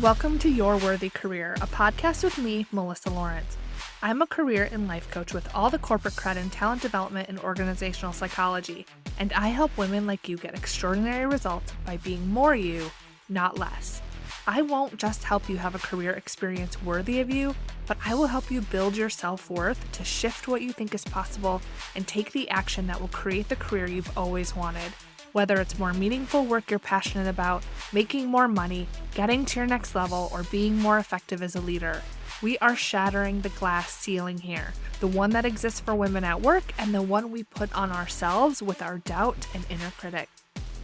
Welcome to Your Worthy Career, a podcast with me, Melissa Lawrence. I'm a career and life coach with all the corporate cred in talent development and organizational psychology, and I help women like you get extraordinary results by being more you, not less. I won't just help you have a career experience worthy of you, but I will help you build your self-worth to shift what you think is possible and take the action that will create the career you've always wanted. Whether it's more meaningful work you're passionate about, making more money, getting to your next level, or being more effective as a leader, we are shattering the glass ceiling here, the one that exists for women at work and the one we put on ourselves with our doubt and inner critic.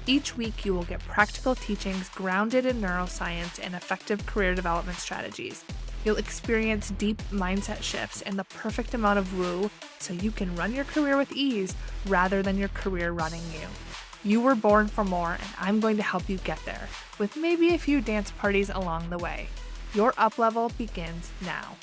Each week, you will get practical teachings grounded in neuroscience and effective career development strategies. You'll experience deep mindset shifts and the perfect amount of woo so you can run your career with ease rather than your career running you. You were born for more, and I'm going to help you get there, with maybe a few dance parties along the way. Your up level begins now.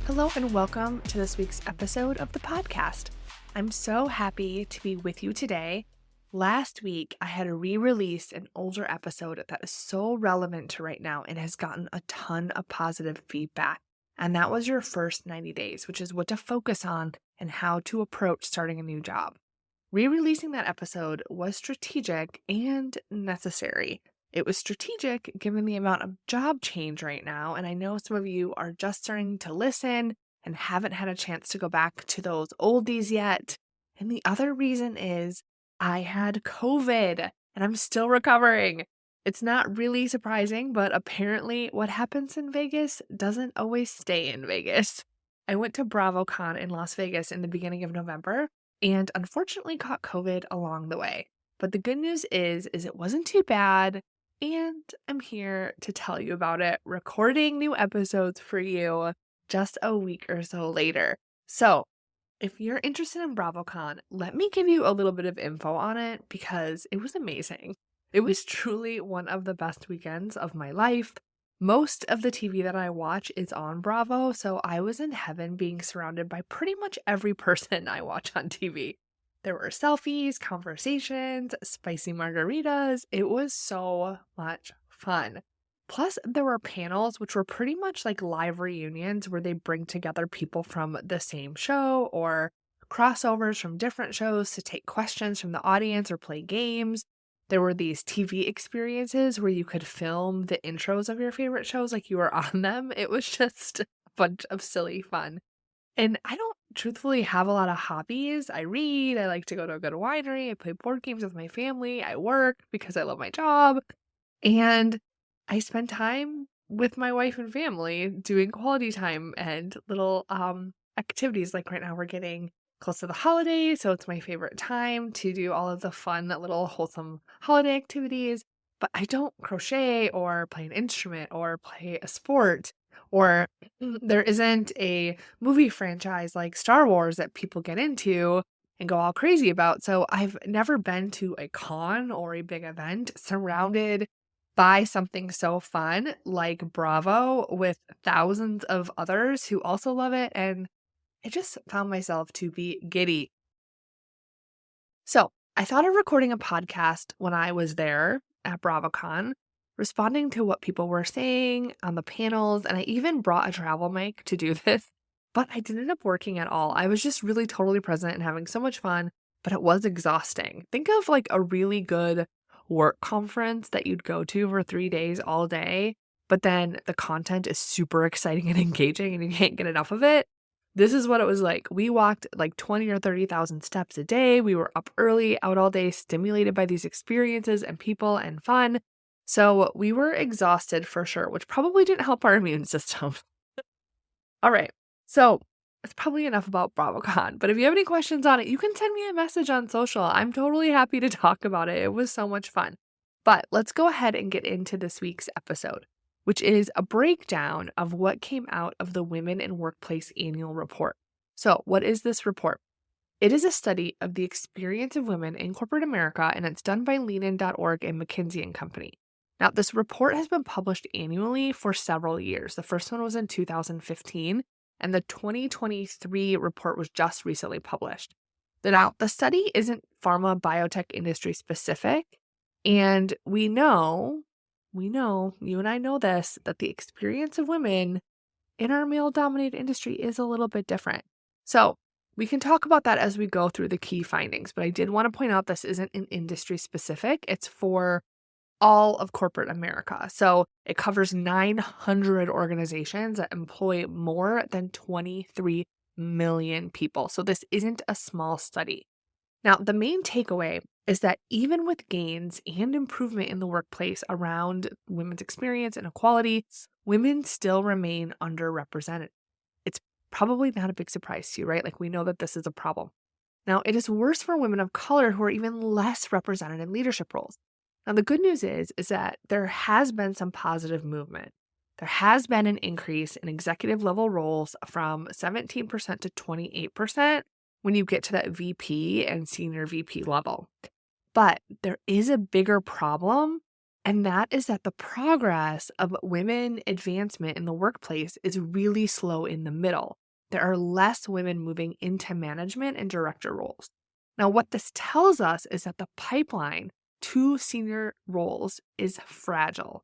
Hello, and welcome to this week's episode of the podcast. I'm so happy to be with you today. Last week, I had re-released an older episode that is so relevant to right now and has gotten a ton of positive feedback. And that was your first 90 days, which is what to focus on and how to approach starting a new job. Re-releasing that episode was strategic and necessary. It was strategic given the amount of job change right now, and I know some of you are just starting to listen and haven't had a chance to go back to those oldies yet. And the other reason is I had COVID and I'm still recovering. It's not really surprising, but apparently what happens in Vegas doesn't always stay in Vegas. I went to BravoCon in Las Vegas in the beginning of November and unfortunately caught COVID along the way. But the good news is it wasn't too bad, and I'm here to tell you about it, recording new episodes for you just a week or so later. So if you're interested in BravoCon, let me give you a little bit of info on it because it was amazing. It was truly one of the best weekends of my life. Most of the TV that I watch is on Bravo, so I was in heaven being surrounded by pretty much every person I watch on TV. There were selfies, conversations, spicy margaritas. It was so much fun. Plus, there were panels, which were pretty much like live reunions where they bring together people from the same show or crossovers from different shows to take questions from the audience or play games. There were these TV experiences where you could film the intros of your favorite shows like you were on them. It was just a bunch of silly fun. And I don't truthfully have a lot of hobbies. I read, I like to go to a good winery, I play board games with my family, I work because I love my job, and I spend time with my wife and family doing quality time and little activities. Like right now we're getting close to the holidays, so it's my favorite time to do all of the fun, little wholesome holiday activities. But I don't crochet or play an instrument or play a sport, or there isn't a movie franchise like Star Wars that people get into and go all crazy about. So I've never been to a con or a big event surrounded by something so fun like Bravo with thousands of others who also love it, and I just found myself to be giddy. So I thought of recording a podcast when I was there at BravoCon, responding to what people were saying on the panels, and I even brought a travel mic to do this, but I didn't end up working at all. I was just really totally present and having so much fun, but it was exhausting. Think of like a really good work conference that you'd go to for 3 days all day, but then the content is super exciting and engaging and you can't get enough of it. This is what it was like. We walked like 20 or 30,000 steps a day. We were up early, out all day, stimulated by these experiences and people and fun. So we were exhausted for sure, which probably didn't help our immune system. All right. So that's probably enough about BravoCon. But if you have any questions on it, you can send me a message on social. I'm totally happy to talk about it. It was so much fun. But let's go ahead and get into this week's episode, which is a breakdown of what came out of the Women in Workplace Annual Report. So what is this report? It is a study of the experience of women in corporate America, and it's done by leanin.org and McKinsey and Company. Now, this report has been published annually for several years. The first one was in 2015, and the 2023 report was just recently published. Now, the study isn't pharma biotech industry specific, and we know, you and I know this, that the experience of women in our male-dominated industry is a little bit different. So we can talk about that as we go through the key findings, but I did want to point out this isn't an industry specific. It's for all of corporate America. So it covers 900 organizations that employ more than 23 million people. So this isn't a small study. Now, the main takeaway is that even with gains and improvement in the workplace around women's experience and equality, women still remain underrepresented. It's probably not a big surprise to you, right? Like, we know that this is a problem. Now, it is worse for women of color who are even less represented in leadership roles. Now, the good news is that there has been some positive movement. There has been an increase in executive level roles from 17% to 28% when you get to that VP and senior VP level. But there is a bigger problem, and that is that the progress of women advancement in the workplace is really slow in the middle. There are less women moving into management and director roles. Now, what this tells us is that the pipeline to senior roles is fragile.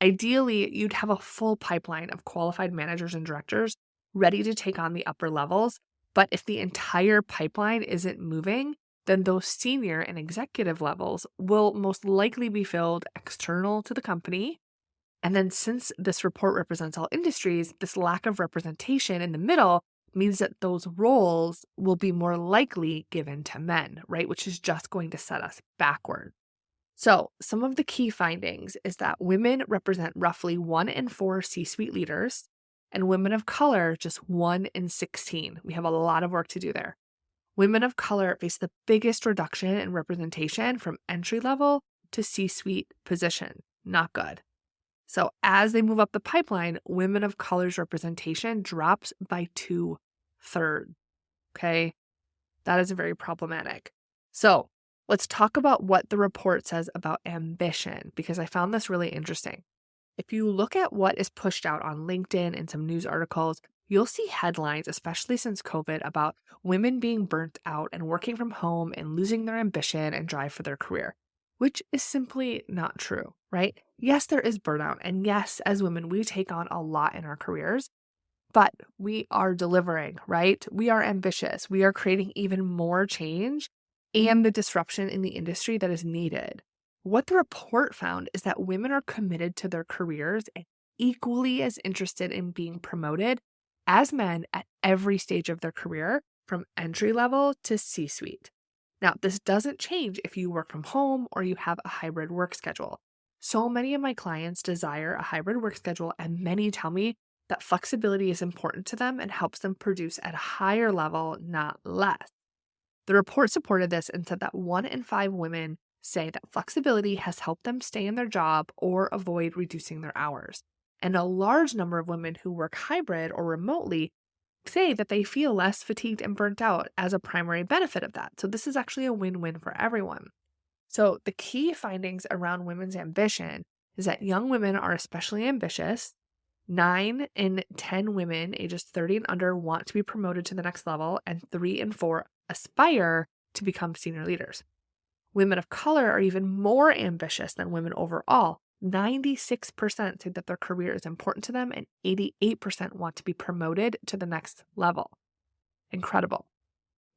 Ideally, you'd have a full pipeline of qualified managers and directors ready to take on the upper levels. But if the entire pipeline isn't moving, then those senior and executive levels will most likely be filled external to the company. And then since this report represents all industries, this lack of representation in the middle means that those roles will be more likely given to men, right? Which is just going to set us backward. So some of the key findings is that women represent roughly 1 in 4 C-suite leaders, and women of color just 1 in 16. We have a lot of work to do there. Women of color face the biggest reduction in representation from entry level to C-suite position. Not good. So as they move up the pipeline, women of color's representation drops by 2/3. Okay, that is very problematic. So let's talk about what the report says about ambition, because I found this really interesting. If you look at what is pushed out on LinkedIn and some news articles, you'll see headlines, especially since COVID, about women being burnt out and working from home and losing their ambition and drive for their career, which is simply not true, right? Yes, there is burnout. And yes, as women, we take on a lot in our careers, but we are delivering, right? We are ambitious. We are creating even more change and the disruption in the industry that is needed. What the report found is that women are committed to their careers and equally as interested in being promoted as men at every stage of their career, from entry level to C-suite. Now, this doesn't change if you work from home or you have a hybrid work schedule. So many of my clients desire a hybrid work schedule, and many tell me that flexibility is important to them and helps them produce at a higher level, not less. The report supported this and said that 1 in 5 women say that flexibility has helped them stay in their job or avoid reducing their hours. And a large number of women who work hybrid or remotely say that they feel less fatigued and burnt out as a primary benefit of that. So this is actually a win-win for everyone. So the key findings around women's ambition is that young women are especially ambitious. 9 in 10 women ages 30 and under want to be promoted to the next level, and 3 in 4 aspire to become senior leaders. Women of color are even more ambitious than women overall. 96% say that their career is important to them, and 88% want to be promoted to the next level. Incredible.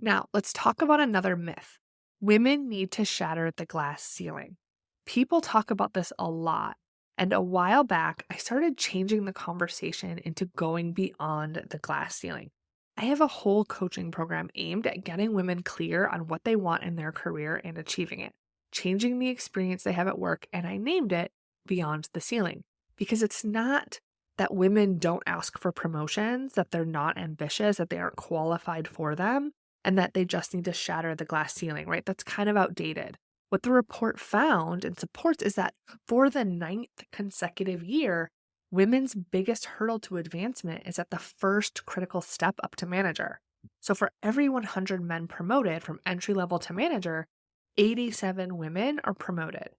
Now, let's talk about another myth. Women need to shatter the glass ceiling. People talk about this a lot. And a while back, I started changing the conversation into going beyond the glass ceiling. I have a whole coaching program aimed at getting women clear on what they want in their career and achieving it, changing the experience they have at work, and I named it Beyond the Ceiling, because it's not that women don't ask for promotions, that they're not ambitious, that they aren't qualified for them, and that they just need to shatter the glass ceiling, right? That's kind of outdated. What the report found and supports is that for the 9th consecutive year, women's biggest hurdle to advancement is at the first critical step up to manager. So for every 100 men promoted from entry level to manager, 87 women are promoted.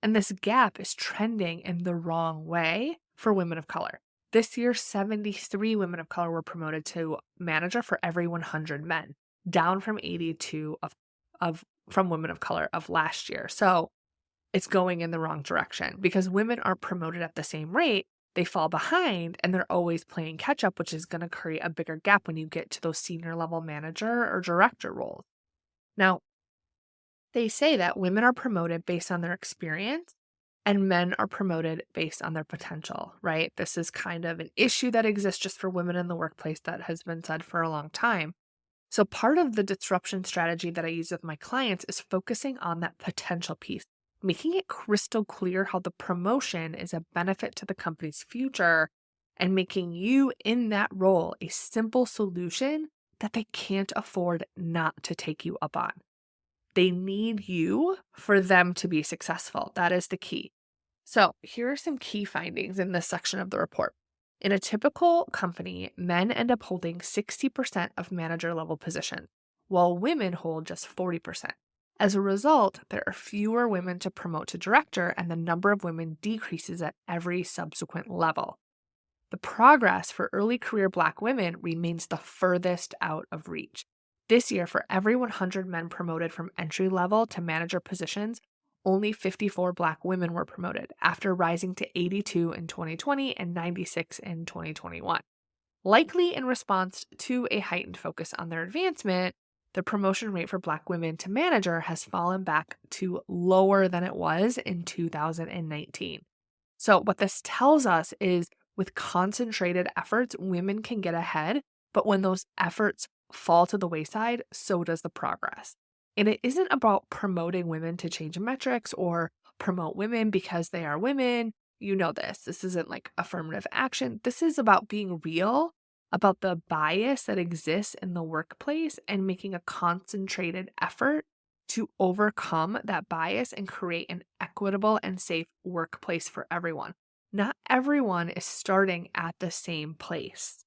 And this gap is trending in the wrong way for women of color. This year, 73 women of color were promoted to manager for every 100 men. down from 82 from women of color of last year. So it's going in the wrong direction because women aren't promoted at the same rate. They fall behind and they're always playing catch up, which is going to create a bigger gap when you get to those senior level manager or director roles. Now, they say that women are promoted based on their experience and men are promoted based on their potential, right? This is kind of an issue that exists just for women in the workplace that has been said for a long time. So part of the disruption strategy that I use with my clients is focusing on that potential piece, making it crystal clear how the promotion is a benefit to the company's future and making you in that role a simple solution that they can't afford not to take you up on. They need you for them to be successful. That is the key. So here are some key findings in this section of the report. In a typical company, men end up holding 60% of manager level positions, while women hold just 40%. As a result, there are fewer women to promote to director, and the number of women decreases at every subsequent level. The progress for early career Black women remains the furthest out of reach. This year, for every 100 men promoted from entry level to manager positions, only 54 Black women were promoted, after rising to 82 in 2020 and 96 in 2021. Likely in response to a heightened focus on their advancement, the promotion rate for Black women to manager has fallen back to lower than it was in 2019. So what this tells us is with concentrated efforts, women can get ahead, but when those efforts fall to the wayside, so does the progress. And it isn't about promoting women to change metrics or promote women because they are women. You know this. This isn't like affirmative action. This is about being real about the bias that exists in the workplace and making a concentrated effort to overcome that bias and create an equitable and safe workplace for everyone. Not everyone is starting at the same place,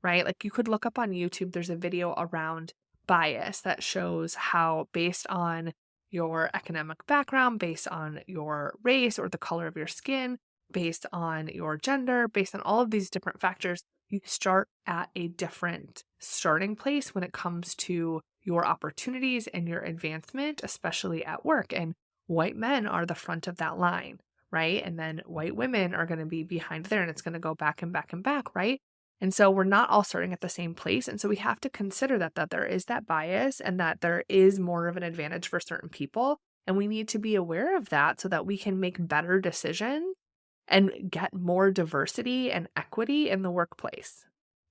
right? Like you could look up on YouTube, there's a video around bias that shows how based on your economic background, based on your race or the color of your skin, based on your gender, based on all of these different factors, you start at a different starting place when it comes to your opportunities and your advancement, especially at work. And white men are the front of that line, right? And then white women are going to be behind there and it's going to go back and back and back, right? And so we're not all starting at the same place. And so we have to consider that there is that bias and that there is more of an advantage for certain people. And we need to be aware of that so that we can make better decisions and get more diversity and equity in the workplace,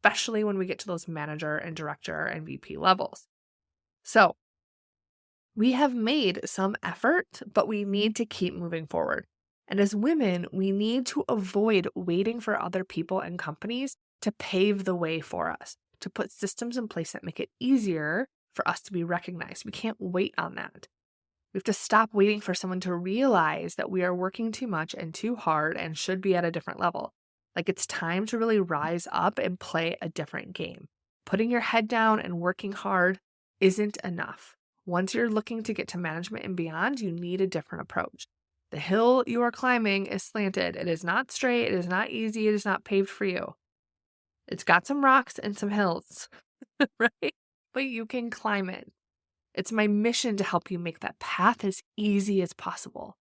especially when we get to those manager and director and VP levels. So we have made some effort, but we need to keep moving forward. And as women, we need to avoid waiting for other people and companies to pave the way for us, to put systems in place that make it easier for us to be recognized. We can't wait on that. We have to stop waiting for someone to realize that we are working too much and too hard and should be at a different level. Like it's time to really rise up and play a different game. Putting your head down and working hard isn't enough. Once you're looking to get to management and beyond, you need a different approach. The hill you are climbing is slanted. It is not straight. It is not easy. It is not paved for you. It's got some rocks and some hills, right? But you can climb it. It's my mission to help you make that path as easy as possible.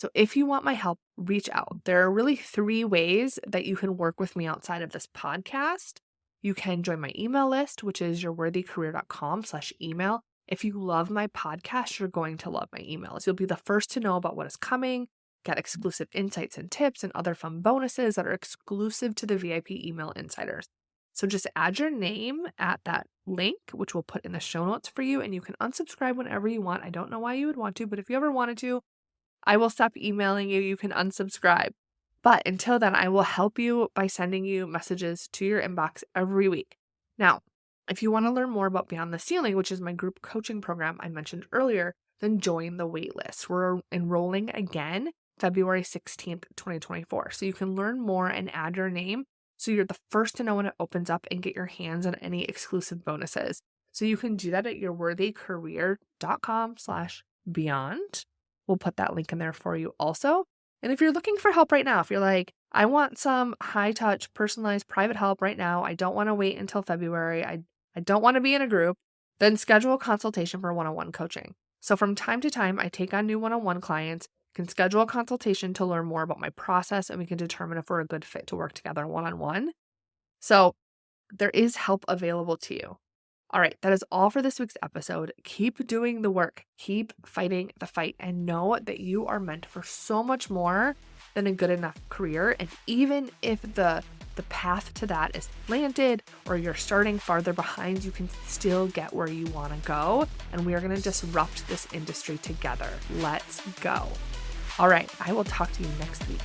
So if you want my help, reach out. There are really 3 ways that you can work with me outside of this podcast. You can join my email list, which is yourworthycareer.com/email. If you love my podcast, you're going to love my emails. You'll be the first to know about what is coming, get exclusive insights and tips and other fun bonuses that are exclusive to the VIP email insiders. So just add your name at that link, which we'll put in the show notes for you, and you can unsubscribe whenever you want. I don't know why you would want to, but if you ever wanted to, I will stop emailing you. You can unsubscribe. But until then, I will help you by sending you messages to your inbox every week. Now, if you want to learn more about Beyond the Ceiling, which is my group coaching program I mentioned earlier, then join the waitlist. We're enrolling again February 16th, 2024. So you can learn more and add your name so you're the first to know when it opens up and get your hands on any exclusive bonuses. So you can do that at yourworthycareer.com/beyond. We'll put that link in there for you also. And if you're looking for help right now, if you're like, I want some high touch, personalized, private help right now. I don't want to wait until February. I don't want to be in a group. Then schedule a consultation for one-on-one coaching. So from time to time, I take on new one-on-one clients, can schedule a consultation to learn more about my process, and we can determine if we're a good fit to work together one-on-one. So there is help available to you. All right, that is all for this week's episode. Keep doing the work, keep fighting the fight, and know that you are meant for so much more than a good enough career. And even if the path to that is slanted or you're starting farther behind, you can still get where you want to go. And we are going to disrupt this industry together. Let's go. All right, I will talk to you next week.